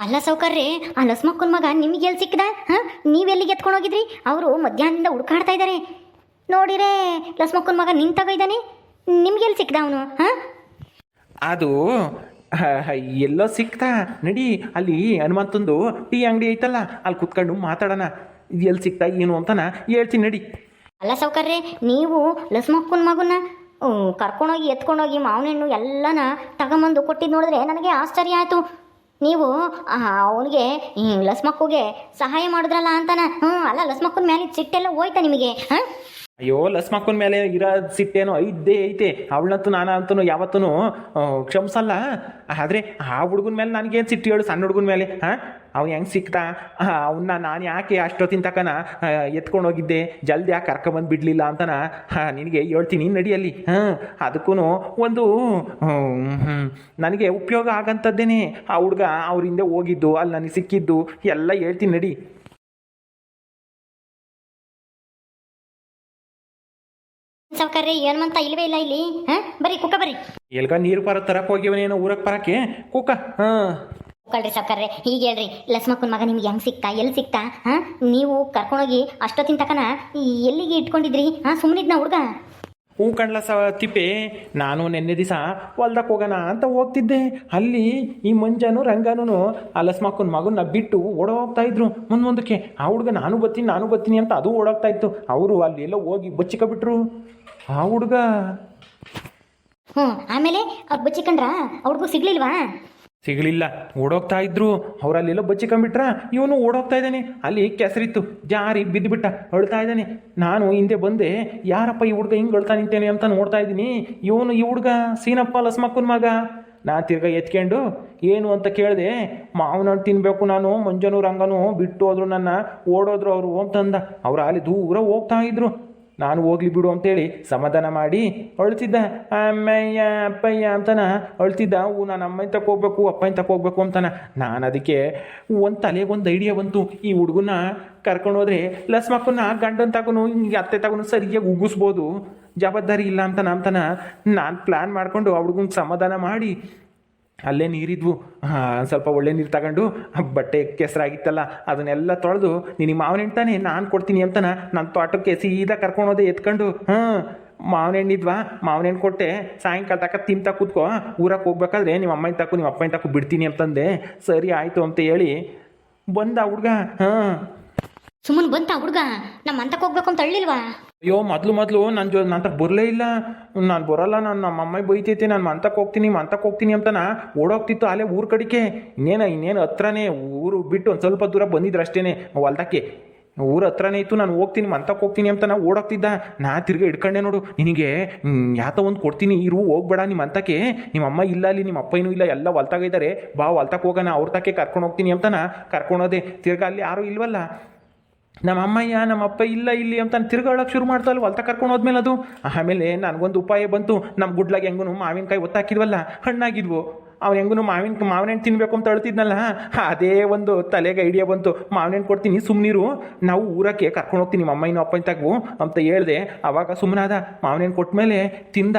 ಅಲ್ಲ ಸೌಕರ್ಯ, ಆ ಲಸ್ಮಕ್ಕನ ಮಗ ನಿಮಗೆ ಎಲ್ಲಿ ಸಿಕ್ಕದ? ಹಾಂ, ನೀವೆಲ್ಲಿಗೆ ಎತ್ಕೊಂಡು ಹೋಗಿದ್ರಿ? ಅವರು ಮಧ್ಯಾಹ್ನದಿಂದ ಹುಡುಕಾಡ್ತಾ ಇದ್ದಾರೆ. ನೋಡಿರೇ ಲಸ್ಮಕ್ಕನ ಮಗ ನಿಂತಾಗ ಇದ್ದಾನೆ, ನಿಮ್ಗೆ ಎಲ್ಲಿ ಸಿಕ್ಕದ ಅವನು? ಹಾಂ, ಅದು ಎಲ್ಲೋ ಸಿಕ್ತಾ ನಡಿ, ಅಲ್ಲಿ ಹನುಮಂತಂದು ಟೀ ಅಂಗಡಿ ಐತಲ್ಲ, ಅಲ್ಲಿ ಕುತ್ಕೊಂಡು ಮಾತಾಡೋಣ. ಎಲ್ಲಿ ಸಿಕ್ತಾ ಏನು ಅಂತನ ಹೇಳ್ತೀನಿ ನಡಿ. ಅಲ್ಲ ಸೌಕರ್ಯ, ನೀವು ಲಸ್ಮಕ್ಕನ ಮಗನ ಕರ್ಕೊಂಡೋಗಿ ಎತ್ಕೊಂಡೋಗಿ ಮಾವಿನ ಹಣ್ಣು ಎಲ್ಲನ ತಗೊಂಬಂದು ಕೊಟ್ಟಿದ್ದು ನೋಡಿದ್ರೆ ನನಗೆ ಆಶ್ಚರ್ಯ ಆಯಿತು. ನೀವು ಅವನಿಗೆ ಲಸ್ಮಕ್ಕುಗೆ ಸಹಾಯ ಮಾಡಿದ್ರಲ್ಲ ಅಂತಾನ. ಅಲ್ಲ, ಲಸ್ಮಕ್ಕನ ಮೇಲೆ ಸಿಟ್ಟೆಲ್ಲ ಹೋಯ್ತಾ ನಿಮಗೆ? ಹಾಂ, ಅಯ್ಯೋ, ಲಸ್ಮಕ್ಕನ ಮೇಲೆ ಇರೋ ಸಿಟ್ಟೇನೋ ಐತೆ. ಅವಳಂತೂ ನಾನಂತೂ ಯಾವತ್ತೂ ಕ್ಷಮಿಸಲ್ಲ. ಆದರೆ ಆ ಹುಡುಗನ ಮೇಲೆ ನನಗೇನು ಸಿಟ್ಟು ಹೇಳು, ಸಣ್ಣ ಹುಡುಗನ ಮೇಲೆ. ಹಾಂ, ಅವ್ನು ಹೆಂಗೆ ಸಿಕ್ತಾ? ಅವನ್ನ ನಾನು ಯಾಕೆ ಅಷ್ಟೊತ್ತಿನ ತಕನ ಎತ್ಕೊಂಡು ಹೋಗಿದ್ದೆ, ಜಲ್ದಿ ಯಾಕೆ ಕರ್ಕೊಂಬಂದು ಬಿಡಲಿಲ್ಲ ಅಂತನ ನಿನಗೆ ಹೇಳ್ತೀನಿ ನಡಿಯಲ್ಲಿ. ಅದಕ್ಕೂ ಒಂದು ನನಗೆ ಉಪಯೋಗ ಆಗಂಥದ್ದೇನೆ. ಆ ಹುಡುಗ ಅವರಿಂದ ಹೋಗಿದ್ದು, ಅಲ್ಲಿ ನನಗೆ ಸಿಕ್ಕಿದ್ದು ಎಲ್ಲ ಹೇಳ್ತೀನಿ ನಡಿ. ಸೌಕರ್ಯ ಹನುಮಂತ ಇಲ್ವೇ ಇಲ್ಲ ಇಲ್ಲಿ? ಹಾಂ, ಬರೀ ಕುಕ್ಕ ಬರ್ರಿ. ಎಲ್ಗ ನೀರು ಬರೋ ತರಕ್ಕೆ ಹೋಗ್ಯವನೇನೋ ಊರಕ್ಕೆ ಬರಕ್ಕೆ ಕುಕ್ಕ. ಕಳ್ರಿ ಸೌಕರ್ಯ, ಹೀಗೆ ಹೇಳ್ರಿ, ಲಸ್ಮಕ್ಕನ ಮಗ ನಿಮ್ಗೆ ಹೆಂಗೆ ಸಿಕ್ತಾ, ಎಲ್ಲಿ ಸಿಕ್ತಾ? ಹಾಂ, ನೀವು ಕರ್ಕೊಂಡೋಗಿ ಅಷ್ಟೊತ್ತಿನ ತಕನ ಎಲ್ಲಿಗೆ ಇಟ್ಕೊಂಡಿದ್ರಿ? ಹಾಂ, ಸುಮ್ಮನಿದ್ನ ಹುಡುಗ? ಹೂ ಕಣ್ಲ ತಿಪ್ಪೆ, ನಾನು ನೆನ್ನೆ ದಿವಸ ಹೊಲ್ದಕ್ಕೆ ಹೋಗೋಣ ಅಂತ ಹೋಗ್ತಿದ್ದೆ. ಅಲ್ಲಿ ಈ ಮಂಜಾನು ರಂಗನೂ ಆ ಲಸ್ಮಕ್ಕನ ಮಗನ ಬಿಟ್ಟು ಓಡೋಗ್ತಾ ಇದ್ರು ಮುಂದಕ್ಕೆ. ಆ ಹುಡುಗ ನಾನು ಬರ್ತೀನಿ ಅಂತ ಅದು ಓಡೋಗ್ತಾ ಇತ್ತು. ಅವರು ಅಲ್ಲಿ ಎಲ್ಲ ಹೋಗಿ ಬಚ್ಚಿಕೊಬಿಟ್ರು ಆ ಹುಡುಗ. ಆಮೇಲೆ ಅವ್ರು ಬಚ್ಚಿಕೊಂಡ್ರ? ಅವ್ರಿಗೂ ಸಿಗ್ಲಿಲ್ವಾ? ಸಿಗಲಿಲ್ಲ, ಓಡೋಗ್ತಾ ಇದ್ರು. ಅವರಲ್ಲೆಲ್ಲೋ ಬಚ್ಚಿಕೊಂಡ್ಬಿಟ್ರ, ಇವನು ಓಡೋಗ್ತಾ ಇದ್ದಾನೆ. ಅಲ್ಲಿ ಕೆಸರಿತ್ತು, ಜಾರಿ ಬಿದ್ದುಬಿಟ್ಟ, ಅಳ್ತಾ ಇದ್ದಾನೆ. ನಾನು ಹಿಂದೆ ಬಂದೆ, ಯಾರಪ್ಪ ಈ ಹುಡುಗ ಹಿಂಗೆ ಅಳ್ತಾ ನಿಂತೇನೆ ಅಂತ ನೋಡ್ತಾ ಇದ್ದೀನಿ. ಈ ಹುಡುಗ ಸೀನಪ್ಪ ಲಸ್ಮಕ್ಕನ ಮಗ. ನಾನು ತಿರ್ಗಾ ಎತ್ಕೊಂಡು ಏನು ಅಂತ ಕೇಳಿದೆ. ಮಾವಿನ ಹಣ್ಣು ತಿನ್ನಬೇಕು ನಾನು, ಮಂಜನು ರಂಗನು ಬಿಟ್ಟು ಹೋದ್ರು, ನನ್ನ ಓಡೋದ್ರು ಅವರು ಅಂತಂದ. ಅವ್ರು ಅಲ್ಲಿ ದೂರ ಹೋಗ್ತಾ ಇದ್ರು. ನಾನು ಹೋಗ್ಲಿ ಬಿಡು ಅಂತೇಳಿ ಸಮಾಧಾನ ಮಾಡಿ ಅಳ್ತಿದ್ದ. ಅಮ್ಮಯ್ಯ ಅಪ್ಪಯ್ಯ ಅಂತಾನ ಅಳ್ತಿದ್ದ. ನಾನು ಅಮ್ಮನ ತಕ್ಕ ಹೋಗ್ಬೇಕು, ಅಪ್ಪನ ತಕ್ಕ ಹೋಗ್ಬೇಕು ಅಂತಾನ. ನಾನು ಅದಕ್ಕೆ ಒಂದು ತಲೆಗೊಂದು ಐಡಿಯಾ ಬಂತು. ಈ ಹುಡುಗನ ಕರ್ಕೊಂಡೋದ್ರೆ ಲಸ್ಮಕ್ಕನ್ನ ಗಂಡನ ತಗೊಂಡು ಹಿಂಗೆ ಅತ್ತೆ ತಗೊಂಡು ಸರಿಯಾಗಿ ಉಗಿಸ್ಬೋದು, ಜವಾಬ್ದಾರಿ ಇಲ್ಲ ಅಂತಾನ ನಾನು ಪ್ಲ್ಯಾನ್ ಮಾಡಿಕೊಂಡು ಆ ಹುಡುಗಂಗೆ ಸಮಾಧಾನ ಮಾಡಿ ಅಲ್ಲೇ ನೀರಿದ್ವು. ಸ್ವಲ್ಪ ಒಳ್ಳೆ ನೀರು ತಗೊಂಡು ಬಟ್ಟೆ ಕೆಸರಾಗಿತ್ತಲ್ಲ ಅದನ್ನೆಲ್ಲ ತೊಳೆದು, ನಿನಗೆ ಮಾವಿನ ಹಣ್ಣು ತಾನೆ ನಾನು ಕೊಡ್ತೀನಿ ಅಂತಾನ ನನ್ನ ತೋಟಕ್ಕೆ ಸೀದಾ ಕರ್ಕೊಂಡೋದೆ ಎತ್ಕೊಂಡು. ಮಾವಿನ ಹಣ್ಣಿದ್ವಾ, ಮಾವಿನ ಹಣ್ಣು ಕೊಟ್ಟೆ. ಸಾಯಂಕಾಲ ತಕ್ಕ ತಿಂತಾ ಕೂತ್ಕೋ, ಊರಕ್ಕೆ ಹೋಗ್ಬೇಕಾದ್ರೆ ನಿಮ್ಮ ಅಪ್ಪನ ತಕ್ಕ ಬಿಡ್ತೀನಿ ಅಂತಂದೆ. ಸರಿ ಆಯಿತು ಅಂತ ಹೇಳಿ ಬಂದ ಹುಡುಗ. ಸುಮ್ಮನೆ ಬಂತ ಹುಡುಗ? ನಮ್ಮ ಅಂತಕ್ಕೆ ಹೋಗ್ಬೇಕು ಅಂತ ಅಳ್ಳಿಲ್ವಾ? ಅಯ್ಯೋ, ಮೊದಲು ನನ್ನ ತಕ್ಕ ಬರಲೇ ಇಲ್ಲ. ನಾನು ಬರೋಲ್ಲ, ನಮ್ಮ ಅಮ್ಮ ಬೈತೈತೆ, ನಾನು ಮಂತಕ್ಕೆ ಹೋಗ್ತೀನಿ ಅಂತನ ಓಡೋಗ್ತಿತ್ತು. ಅಲ್ಲೇ ಊರ ಕಡಿಕೆ. ಇನ್ನೇನು ಹತ್ರನೇ, ಊರು ಬಿಟ್ಟು ಒಂದು ಸ್ವಲ್ಪ ದೂರ ಬಂದಿದ್ರು ಅಷ್ಟೇ ಹೊಲ್ದಕ್ಕೆ. ಊರ ಹತ್ರನೇ ಇತ್ತು. ನಾನು ಮಂತಕ್ಕೆ ಹೋಗ್ತೀನಿ ಅಂತ ನಾವು ಓಡೋಗ್ತಿದ್ದ. ನಾ ತಿರ್ಗಿ ಹಿಡ್ಕೊಂಡೆ ನೋಡು, ನಿನಗೆ ಯಾತ ಒಂದು ಕೊಡ್ತೀನಿ ಇರು, ಹೋಗ್ಬೇಡ ನಿಮ್ಮ ಅಂತಕ್ಕೆ. ನಿಮ್ಮ ಅಮ್ಮ ಇಲ್ಲ ಅಲ್ಲಿ, ನಿಮ್ಮ ಅಪ್ಪನೂ ಇಲ್ಲ, ಎಲ್ಲ ಹೊಲ್ತಾಗಿದ್ದಾರೆ, ಬಾ ಹೊಲ್ತಕ್ಕೆ ಹೋಗೋಣ, ಅವ್ರ ತಕ್ಕೆ ಕರ್ಕೊಂಡು ಹೋಗ್ತೀನಿ ಅಂತನ ಕರ್ಕೊಂಡೋದೆ. ತಿರ್ಗಿ ಅಲ್ಲಿ ಯಾರೂ ಇಲ್ವಲ್ಲ, ನಮ್ಮ ಅಮ್ಮಯ್ಯ ನಮ್ಮ ಅಪ್ಪ ಇಲ್ಲ ಇಲ್ಲಿ ಅಂತ ತಿರ್ಗೊಳಕ್ಕೆ ಶುರು ಮಾಡ್ತಾವಲ್ಲ ಹೊಲ್ತ ಕರ್ಕೊಂಡು ಹೋದ್ಮೇಲೆ. ಅದು ಆಮೇಲೆ ನನಗೊಂದು ಉಪಾಯ ಬಂತು. ನಮ್ಮ ಗುಡ್ಲಾಗ ಹೆಂಗೂ ಮಾವಿನಕಾಯಿ ಒತ್ತಾಕಿದ್ವಲ್ಲ, ಹಣ್ಣಾಗಿದ್ವು. ಅವ್ನು ಹೆಂಗೂ ಮಾವಿನ ಹಣ್ಣು ತಿನ್ನಬೇಕು ಅಂತ ಅಳ್ತಿದ್ನಲ್ಲ, ಅದೇ ಒಂದು ತಲೆಗೆ ಐಡಿಯಾ ಬಂತು. ಮಾವಿನ ಹಣ್ಣು ಕೊಡ್ತೀನಿ, ಸುಮ್ಮನಿರು, ನಾವು ಊರಕ್ಕೆ ಕರ್ಕೊಂಡು ಹೋಗ್ತೀನಿ ನಿಮ್ಮ ಅಮ್ಮನ ಅಪ್ಪನ ತಗವು ಅಂತ ಹೇಳಿದೆ. ಆವಾಗ ಸುಮ್ಮನಾದ. ಮಾವಿನ ಹಣ್ಣು ಕೊಟ್ಮೇಲೆ ತಿಂದ.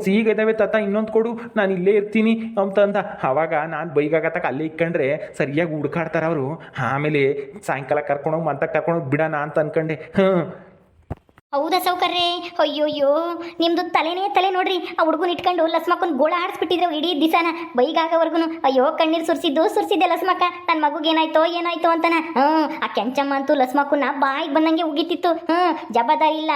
ಸಿಗಿದಾವೆ ತಾತ, ಇನ್ನೊಂದು ಕೊಡು, ನಾನು ಇಲ್ಲೇ ಇರ್ತೀನಿ ಅಂತಂದ. ಆವಾಗ ನಾನು ಬೈಗಾಗತ್ತಕ್ಕೆ ಅಲ್ಲೇ ಇಕ್ಕೊಂಡ್ರೆ ಸರಿಯಾಗಿ ಹುಡ್ಕಾಡ್ತಾರೆ ಅವರು. ಆಮೇಲೆ ಸಾಯಂಕಾಲ ಕರ್ಕೊಂಡೋಗಿ ಕರ್ಕೊಂಡೋಗಿ ಬಿಡೋಣ ಅಂತ ಅನ್ಕೊಂಡೆ. ಹೌದಾ ಸೌಕರ್ಯ? ಅಯ್ಯೋಯ್ಯೋ, ನಿಮ್ದು ತಲೆ ನೋಡ್ರಿ. ಆ ಹುಡುಗನ ಇಟ್ಕೊಂಡು ಲಸ್ಮಕ್ಕನ ಗೋಳ ಆಡಿಸ್ಬಿಟ್ಟಿದ್ರೆ ಇಡೀ ದಿವಸನ ಬೈಗಾಗವರೆಗೂ. ಅಯ್ಯೋ, ಕಣ್ಣೀರು ಸುರಿಸಿದ್ದೆ ಲಸ್ಮಕ್ಕ. ನನ್ನ ಮಗುಗೆ ಏನಾಯ್ತೋ ಅಂತಾನ. ಆ ಕೆಂಚಮ್ಮ ಅಂತೂ ಲಸ್ಮಕ್ಕನ ಬಾಯಿಗೆ ಬಂದಂಗೆ ಉಗಿತಿತ್ತು. ಜವಾಬ್ದಾರಿ ಇಲ್ಲ,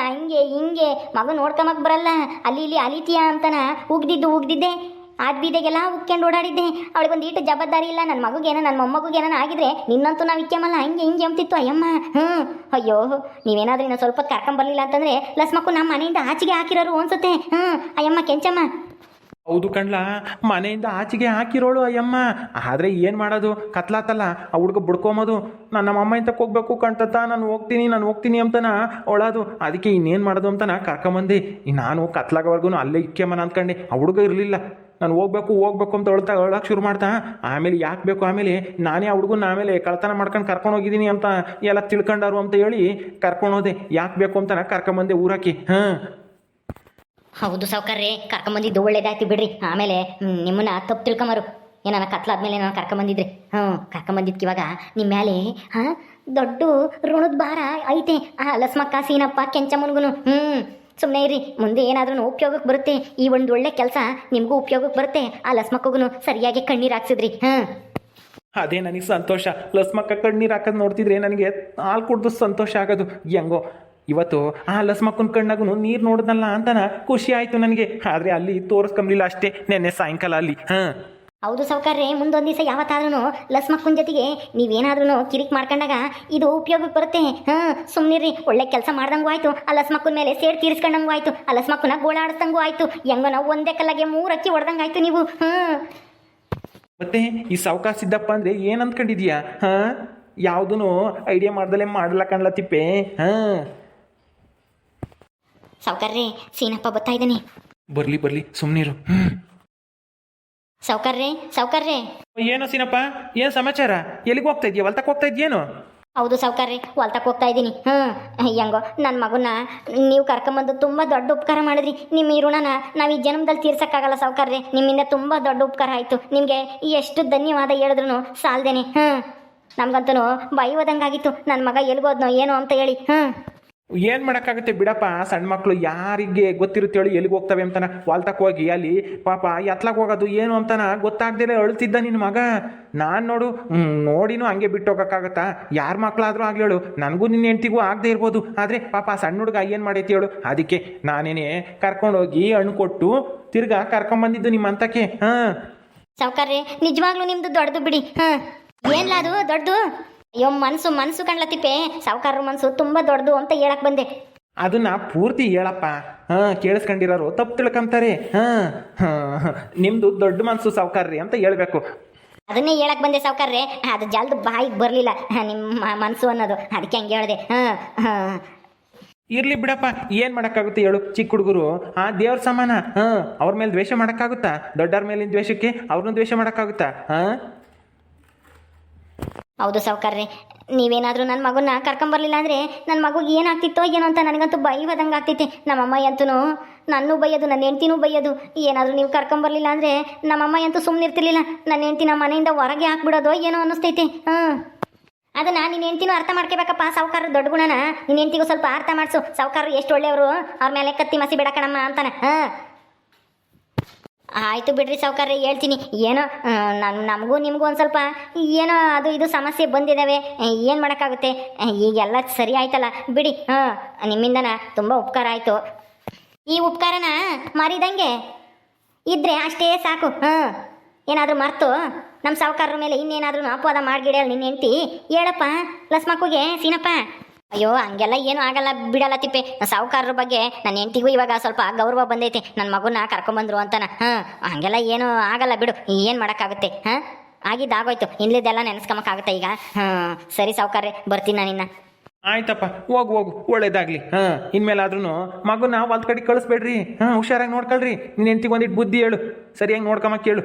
ಹಿಂಗೆ ಮಗು ನೋಡ್ಕೊಂಬಕ್ ಬರಲ್ಲ, ಅಲ್ಲಿ ಇಲ್ಲಿ ಅಲಿತೀಯ ಅಂತಾನ ಉಗ್ದಿದ್ದೆ. ಆದ ಬೀದೆಗೆಲ್ಲ ಉಕ್ಕೊಂಡು ಓಡಾಡಿದ್ದೆ. ಅವಳಿಗೊಂದು ಈಟು ಜವಾಬ್ದಾರಿ ಇಲ್ಲ. ನನ್ನ ಮಗುಗೇನ, ನನ್ನ ಮೊಮ್ಮಗುಗೇನ ಆಗಿದ್ರೆ ನಿನ್ನಂತೂ ನಾವು ಇಕ್ಕೆಮಲ್ಲ, ಹಿಂಗೆ ಅಂತಿತ್ತು ಅಯ್ಯಮ್ಮ. ಅಯ್ಯೋ, ನೀವೇನಾದ್ರೂ ಇನ್ನೂ ಸ್ವಲ್ಪ ಕರ್ಕೊಂಬರ್ಲಿಲ್ಲ ಅಂತಂದರೆ ಲಸ್ಮಕ್ಕು ನಮ್ಮ ಮನೆಯಿಂದ ಆಚೆಗೆ ಹಾಕಿರೋರು ಅನ್ಸುತ್ತೆ. ಅಯ್ಯಮ್ಮ ಕೆಂಚಮ್ಮ. ಹೌದು ಕಣ್ಲ, ಮನೆಯಿಂದ ಆಚೆಗೆ ಹಾಕಿರೋಳು ಅಯ್ಯಮ್ಮ. ಆದರೆ ಏನು ಮಾಡೋದು, ಕತ್ಲಾತಲ್ಲ, ಆ ಹುಡುಗ ಬಿಡ್ಕೊಂಬೋದು. ನಮ್ಮ ಅಮ್ಮ ಇಂತಕ್ಕೆ ಹೋಗ್ಬೇಕು ಕಣ್ತತ್ತ, ನಾನು ಹೋಗ್ತೀನಿ ಅಂತನ ಅವಳದು. ಅದಕ್ಕೆ ಇನ್ನೇನು ಮಾಡೋದು ಅಂತನ ಕರ್ಕೊಂಬಂದು ನಾನು ಕತ್ಲಾಗವರೆಗೂ ಅಲ್ಲೇ ಇಕ್ಕೆಮ್ಮನ ಅಂದ್ಕೊಂಡೆ. ಆ ಹುಡುಗ ಇರಲಿಲ್ಲ. ನಾನು ಹೋಗ್ಬೇಕು ಅಂತ ಅಳಕ್ಕೆ ಶುರು ಮಾಡ್ತಾ. ಆಮೇಲೆ ಯಾಕೆ ಬೇಕು, ಆಮೇಲೆ ನಾನೇ ಆ ಹುಡುಗನ ಆಮೇಲೆ ಕಳ್ತನ ಮಾಡ್ಕೊಂಡು ಕರ್ಕೊಂಡು ಹೋಗಿದ್ದೀನಿ ಅಂತ ಎಲ್ಲ ತಿಳ್ಕೊಂಡಾರು ಅಂತ ಹೇಳಿ ಕರ್ಕೊಂಡೋದೆ. ಯಾಕೆ ಬೇಕು ಅಂತನ ಕರ್ಕೊಂಬಂದೆ ಊರಕ್ಕೆ. ಹೌದು ಸೌಕರ್ಯ, ಕರ್ಕೊಂಬಂದಿದ್ದು ಒಳ್ಳೇದಾಯ್ತು ಬಿಡ್ರಿ. ಆಮೇಲೆ ನಿಮ್ಮನ್ನ ತಪ್ಪು ತಿಳ್ಕೊಂಬರು, ಏನಾನ ಕತ್ಲಾದ್ಮೇಲೆ ನಾನು ಕರ್ಕೊಂಬಂದಿದ್ರಿ. ಕರ್ಕೊಂಬಂದಿದ್ಕೆ ಇವಾಗ ನಿಮ್ಮ ಮೇಲೆ ಹಾಂ ದೊಡ್ಡ ಋಣದ ಭಾರ ಐತೆ ಲಸ್ಮಕ್ಕ ಸೀನಪ್ಪ ಕೆಂಚಮ್ಮನಿಗೂ ಸುಮ್ಮನೆ ಇರಿ, ಮುಂದೆ ಏನಾದ್ರೂ ಉಪಯೋಗಕ್ಕೆ ಬರುತ್ತೆ. ಈ ಒಂದು ಒಳ್ಳೆ ಕೆಲಸ ನಿಮಗೂ ಉಪಯೋಗಕ್ಕೆ ಬರುತ್ತೆ. ಆ ಲಸ್ಮಕ್ಕಗೂ ಸರಿಯಾಗಿ ಕಣ್ಣೀರು ಹಾಕ್ಸಿದ್ರಿ. ಅದೇ ನನಗೆ ಸಂತೋಷ. ಲಸ್ಮಕ್ಕ ಕಣ್ಣೀರು ಹಾಕೋದು ನೋಡ್ತಿದ್ರೆ ನನಗೆ ಹಾಲು ಕುಡ್ದು ಸಂತೋಷ ಆಗೋದು. ಹೆಂಗೋ ಇವತ್ತು ಆ ಲಸ್ಮಕ್ಕನ ಕಣ್ಣಾಗೂ ನೀರು ನೋಡ್ದಲ್ಲ ಅಂತನ ಖುಷಿ ಆಯಿತು ನನಗೆ. ಆದರೆ ಅಲ್ಲಿ ತೋರಿಸ್ಕೊಂಬಿಲ್ಲ ಅಷ್ಟೇ, ನೆನ್ನೆ ಸಾಯಂಕಾಲ ಅಲ್ಲಿ. ಹೌದು ಸಾವ್ಕಾರ್ರೆ, ಮುಂದೊಂದು ದಿವಸ ಯಾವತ್ತಾದ್ರೂ ಲಸ್ಮಕ್ಕನ ಜೊತೆಗೆ ನೀವೇನಾದ್ರೂ ಕಿರಿಕ್ ಮಾಡ್ಕೊಂಡಾಗ ಇದು ಉಪಯೋಗಕ್ಕೆ ಬರುತ್ತೆ. ಸುಮ್ಮನಿರ್ರಿ, ಒಳ್ಳೆ ಕೆಲಸ ಮಾಡ್ದಂಗೂ ಆಯ್ತು, ಆ ಲಸ್ಮಕ್ಕನ ಮೇಲೆ ಸೇಡ್ ತೀರಿಸ್ಕೊಂಡಂಗೂ ಆಯ್ತು, ಆ ಲಸ್ಮಕ್ಕನ ಗೋಳಾಡಿಸ್ದಂಗೂ ಆಯ್ತು. ಹೆಂಗೋ ನಾವು ಒಂದೇ ಕಲ್ಲಾಗೆ 3 ಅಕ್ಕಿ ಹೊಡೆದಂಗಾಯ್ತು ನೀವು. ಮತ್ತೆ ಈ ಸಾವ್ಕಾರ್ ಸಿದ್ದಪ್ಪ ಅಂದರೆ ಏನು ಅಂದ್ಕೊಂಡಿದ್ಯಾ? ಯಾವುದೂ ಐಡಿಯಾ ಮಾಡ್ದಲೇ ಮಾಡಲ್ಲ ಕಣ್ಲ ತಿಪ್ಪೆ. ಸಾವ್ಕಾರ್ರೆ, ಸೀನಪ್ಪ ಬರ್ತಾ ಇದ್ದಾನೆ. ಬರ್ಲಿ ಬರ್ಲಿ, ಸುಮ್ಮನಿರು. ಸಾವ್ಕಾರ್ರೆ ಏನೋ ಸೀನಪ್ಪ, ಏನು ಸಮಾಚಾರ? ಎಲ್ಲಿಗೆ ಹೋಗ್ತಾ ಇದೆಯಾ? ಹೊಲ್ತಕ್ಕೆ ಹೋಗ್ತಾ ಇದೆಯೇನು? ಹೌದು ಸಾವ್ಕಾರ್ರೆ, ಹೊಲ್ತಕ್ಕೆ ಹೋಗ್ತಾ ಇದ್ದೀನಿ. ಹೆಂಗೋ ನನ್ನ ಮಗನ್ನ ನೀವು ಕರ್ಕೊಂಬಂದು ತುಂಬ ದೊಡ್ಡ ಉಪಕಾರ ಮಾಡಿದ್ರಿ. ನಿಮ್ಮ ಈ ಋಣನ ನಾವು ಈ ಜನ್ಮದಲ್ಲಿ ತೀರ್ಸೋಕ್ಕಾಗಲ್ಲ ಸಾವ್ಕಾರ್ರೆ. ನಿಮ್ಮಿಂದ ತುಂಬ ದೊಡ್ಡ ಉಪಕಾರ ಆಯಿತು. ನಿಮಗೆ ಎಷ್ಟು ಧನ್ಯವಾದ ಹೇಳಿದ್ರು ಸಾಲ್ದೇನೆ. ನಮ್ಗಂತೂ ಬಾಯಿ ಓದಂಗಾಗಿತ್ತು, ನನ್ನ ಮಗ ಎಲ್ಗೋದ್ನೋ ಏನೋ ಅಂತ ಹೇಳಿ. ಏನು ಮಾಡೋಕ್ಕಾಗುತ್ತೆ ಬಿಡಪ್ಪ, ಸಣ್ಣ ಮಕ್ಕಳು ಯಾರಿಗೆ ಗೊತ್ತಿರುತ್ತೆ ಹೇಳಿ ಎಲ್ಲಿಗೆ ಹೋಗ್ತವೆ ಅಂತಾನ. ಹೊಲ್ತಕ್ಕೆ ಹೋಗಿ ಅಲ್ಲಿ ಪಾಪ ಎತ್ಲಾಗ ಹೋಗೋದು ಏನು ಅಂತಾನ ಗೊತ್ತಾಗ್ದೇ ಅಳ್ತಿದ್ದ ನಿನ್ನ ಮಗ. ನಾನು ನೋಡಿನೂ ಹಂಗೆ ಬಿಟ್ಟು ಹೋಗೋಕ್ಕಾಗತ್ತಾ? ಯಾರ ಮಕ್ಕಳಾದರೂ ಆಗಲಿ ಹೇಳು, ನನಗೂ ನಿನ್ನ ಹೆಂಡ್ತಿಗೂ ಆಗದೆ ಇರ್ಬೋದು. ಆದರೆ ಪಾಪ ಸಣ್ಣ ಹುಡುಗ ಏನು ಮಾಡೈತಿ ಹೇಳು. ಅದಕ್ಕೆ ನಾನೇನೆ ಕರ್ಕೊಂಡೋಗಿ ಹಣ್ಣು ಕೊಟ್ಟು ತಿರ್ಗಾ ಕರ್ಕೊಂಬಂದಿದ್ದು ನಿಮ್ಮ ಅಂತಕ್ಕೆ. ಸಾವ್ಕಾರ್ರೆ, ನಿಜವಾಗ್ಲೂ ನಿಮ್ದು ದೊಡ್ಡದು ಬಿಡಿ. ಏನ್ಲ ಅದು ದೊಡ್ಡದು? ಅಯ್ಯೋ ಮನಸ್ಸು ಕಣ್ಲತ್ತಿಪ್ಪೆ, ಸಾವ್ಕಾರರ ಮನಸ್ಸು ತುಂಬ ದೊಡ್ಡದು ಅಂತ ಹೇಳಕ್ ಬಂದೆ. ಅದನ್ನ ಪೂರ್ತಿ ಹೇಳಪ್ಪ. ಕೇಳಿಸ್ಕೊಂಡಿರೋರು ತಪ್ಪು ತಿಳ್ಕೊಂತಾರೆ. ನಿಮ್ದು ದೊಡ್ಡ ಮನಸ್ಸು ಸಾವ್ಕಾರ್ರಿ ಅಂತ ಹೇಳ್ಬೇಕು. ಅದನ್ನೇ ಹೇಳಕ್ ಬಂದೆ ಸಾವ್ಕಾರ್ರೆ, ಅದು ಜಲ್ದು ಬಾಯಿಗೆ ಬರಲಿಲ್ಲ ನಿಮ್ಮ ಮನಸ್ಸು ಅನ್ನೋದು, ಅದಕ್ಕೆ ಹಂಗೆ ಹೇಳಿದೆ. ಇರ್ಲಿ ಬಿಡಪ್ಪ, ಏನು ಮಾಡೋಕ್ಕಾಗುತ್ತೆ ಹೇಳು. ಚಿಕ್ಕ ಹುಡುಗರು ದೇವ್ರ ಸಮಾನ. ಅವ್ರ ಮೇಲೆ ದ್ವೇಷ ಮಾಡೋಕ್ಕಾಗುತ್ತಾ? ದೊಡ್ಡವ್ರ ಮೇಲಿನ ದ್ವೇಷಕ್ಕೆ ಅವ್ರನ್ನ ದ್ವೇಷ ಮಾಡೋಕ್ಕಾಗುತ್ತಾ? ಹೌದು ಸಾವ್ಕಾರ್ರೆ, ನೀವೇನಾದರೂ ನನ್ನ ಮಗನ್ನ ಕರ್ಕೊಂಬರ್ಲಿಲ್ಲ ಅಂದರೆ ನನ್ನ ಮಗುಗೆ ಏನಾಗ್ತಿತ್ತೋ ಏನೋ ಅಂತ ನನಗಂತೂ ಬೈವದಂಗೆ ಆಗ್ತೈತೆ. ನಮ್ಮಮ್ಮ ಅಂತೂ ನನ್ನೂ ಬೈಯೋದು, ನನ್ನ ಹೆಂಡ್ತಿನೂ ಬೈಯೋದು. ಏನಾದರೂ ನೀವು ಕರ್ಕೊಂಬರ್ಲಿಲ್ಲ ಅಂದರೆ ನಮ್ಮಮ್ಮ ಅಂತೂ ಸುಮ್ಮನೆ ಇರ್ತಿರ್ಲಿಲ್ಲ. ನನ್ನ ಹೆಂಡ್ತಿ ನಮ್ಮ ಮನೆಯಿಂದ ಹೊರಗೆ ಹಾಕ್ಬಿಡೋದೋ ಏನೋ ಅನ್ನಿಸ್ತೈತೆ. ಅದನ್ನು ನಿನ್ನ ಹೆಂಡ್ತಿನೂ ಅರ್ಥ ಮಾಡ್ಕೋಬೇಕಪ್ಪ ಸಾವ್ಕಾರರು ದೊಡ್ಡ ಗುಣನ. ನಿನ್ನ ಹೆಂಡ್ತಿಗೂ ಸ್ವಲ್ಪ ಅರ್ಥ ಮಾಡಿಸು. ಸಾವ್ಕಾರರು ಎಷ್ಟು ಒಳ್ಳೆಯವರು, ಅವ್ರ ಮೇಲೆ ಕತ್ತಿ ಮಸಿ ಬೇಡ ಕಣಮ್ಮ ಅಂತಾನೆ. ಆಯಿತು ಬಿಡ್ರಿ ಸಾವ್ಕಾರ್ರೆ, ಹೇಳ್ತೀನಿ. ಏನೋ ನಮಗೂ ನಿಮಗೂ ಒಂದು ಸ್ವಲ್ಪ ಏನೋ ಅದು ಇದು ಸಮಸ್ಯೆ ಬಂದಿದ್ದಾವೆ. ಏನು ಮಾಡೋಕ್ಕಾಗುತ್ತೆ, ಈಗೆಲ್ಲ ಸರಿ ಆಯ್ತಲ್ಲ ಬಿಡಿ. ನಿಮ್ಮಿಂದನ ತುಂಬ ಉಪಕಾರ ಆಯಿತು. ಈ ಉಪಕಾರನ ಮರಿದಂಗೆ ಇದ್ದರೆ ಅಷ್ಟೇ ಸಾಕು. ಏನಾದರೂ ಮರ್ತು ನಮ್ಮ ಸಾವ್ಕಾರರ ಮೇಲೆ ಇನ್ನೇನಾದ್ರೂ ಅಪವಾದ ಮಾಡಿಗಿಡ ನಿನ್ನ ಹೆಂಡ್ತಿ ಹೇಳಪ್ಪ ಲಸ್ಮಕ್ಕುಗೆ. ಸೀನಪ್ಪ ಅಯ್ಯೋ ಹಂಗೆಲ್ಲ ಏನೂ ಆಗಲ್ಲ ಬಿಡಲ್ಲ ತಿಪ್ಪೆ. ಸಾವುಕಾರರ ಬಗ್ಗೆ ನನ್ನ ಹೆಂಡ್ತಿಗೂ ಇವಾಗ ಸ್ವಲ್ಪ ಗೌರವ ಬಂದೈತೆ, ನನ್ನ ಮಗುನ ಕರ್ಕೊಂಬಂದ್ರು ಅಂತಾನ. ಹಂಗೆಲ್ಲ ಏನೂ ಆಗಲ್ಲ ಬಿಡು, ಏನು ಮಾಡೋಕ್ಕಾಗುತ್ತೆ. ಆಗಿದ್ದಾಗೋಯ್ತು, ಇನ್ಲಿದ್ದೆಲ್ಲ ನೆನೆಸ್ಕೊಂಬಕ್ಕಾಗುತ್ತೆ ಈಗ. ಸರಿ ಸಾವುಕಾರ್ರೆ, ಬರ್ತೀನಿ ನಾನಿನ್ನ. ಆಯ್ತಪ್ಪ, ಹೋಗು ಒಳ್ಳೇದಾಗ್ಲಿ. ಇನ್ಮೇಲಾದ್ರೂ ಮಗುನ ಹೊಲ್ದ ಕಡೆ ಕಳಿಸ್ಬೇಡ್ರಿ. ಹುಷಾರಾಗಿ ನೋಡ್ಕೊಳ್ರಿ. ನಿನ್ನ ಹೆಂಡ್ತಿಗೆ ಒಂದಿಟ್ಟು ಬುದ್ಧಿ ಹೇಳು, ಸರಿಯಾಗಿ ನೋಡ್ಕೊಂಬಕ್ಕೆ ಹೇಳು.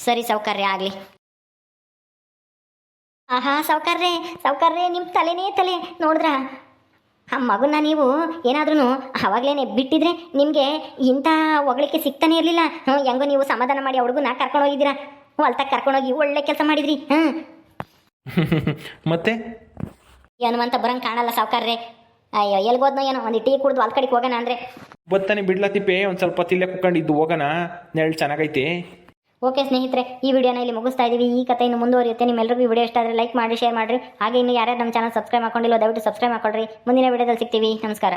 ಸರಿ ಸಾವುಕಾರ್ರೆ, ಆಗಲಿ. ಆಹಾ ಸಾವ್ಕಾರ್ರೆ ನಿಮ್ಮ ತಲೆನೇ ತಲೆ ನೋಡಿದ್ರ. ಆ ಮಗುನ ನೀವು ಏನಾದ್ರೂ ಅವಾಗಲೇ ಬಿಟ್ಟಿದ್ರೆ ನಿಮಗೆ ಇಂಥ ಹೊಗಳಿಕೆ ಸಿಗ್ತಾನೆ ಇರಲಿಲ್ಲ. ಹೆಂಗೋ ನೀವು ಸಮಾಧಾನ ಮಾಡಿ ಹುಡುಗನ ಕರ್ಕೊಂಡೋಗಿದ್ದೀರಾ, ಹೊಲ್ತಾಗ ಕರ್ಕೊಂಡೋಗಿ ಒಳ್ಳೆ ಕೆಲಸ ಮಾಡಿದ್ರಿ. ಮತ್ತೆ ಏನು ಅಂತ ಬರಂಗೆ ಕಾಣಲ್ಲ ಸಾವ್ಕಾರ್ರೆ. ಅಯ್ಯೋ ಎಲ್ಗೋದ್ನೋ ಏನೋ, ಒಂದು ಟೀ ಕುಡ್ದು ಹೊಲ್ ಕಡೆಗೆ ಹೋಗೋಣ ಅಂದರೆ ಬತ್ತಾನೆ ಬಿಡ್ಲತ್ತಿಪ್ಪೆ. ಒಂದು ಸ್ವಲ್ಪ ತಿಲ್ಲೆ ಕುತ್ಕೊಂಡಿದ್ದು ಹೋಗೋಣ, ನೆರಳು ಚೆನ್ನಾಗೈತೆ. ಓಕೆ ಸ್ನೇಹಿತರೆ, ಈ ವಿಡಿಯೋನ ಇಲ್ಲಿ ಮುಗಿಸ್ತಾ ಇದ್ದೀವಿ. ಈ ಕಥೆ ಇನ್ನು ಮುಂದುವರಿಯುತ್ತೆ. ನಿಮ್ಮೆಲ್ಲರಿಗೂ ಈ ವಿಡಿಯೋ ಇಷ್ಟ ಆದರೆ ಲೈಕ್ ಮಾಡಿ, ಶೇರ್ ಮಾಡಿರಿ. ಹಾಗೆ ಇನ್ನು ಯಾರ್ಯಾರು ನಮ್ಮ ಚಾನಲ್ ಸಬ್ಸ್ಕ್ರೈಬ್ ಮಾಡ್ಕೊಂಡಿಲ್ಲ ದಯವಿಟ್ಟು ಸಬ್ಸ್ಕ್ರೈಬ್ ಮಾಡ್ಕೊಳ್ರಿ. ಮುಂದಿನ ವಿಡಿಯೋದಲ್ಲಿ ಸಿಗ್ತೀವಿ. ನಮಸ್ಕಾರ.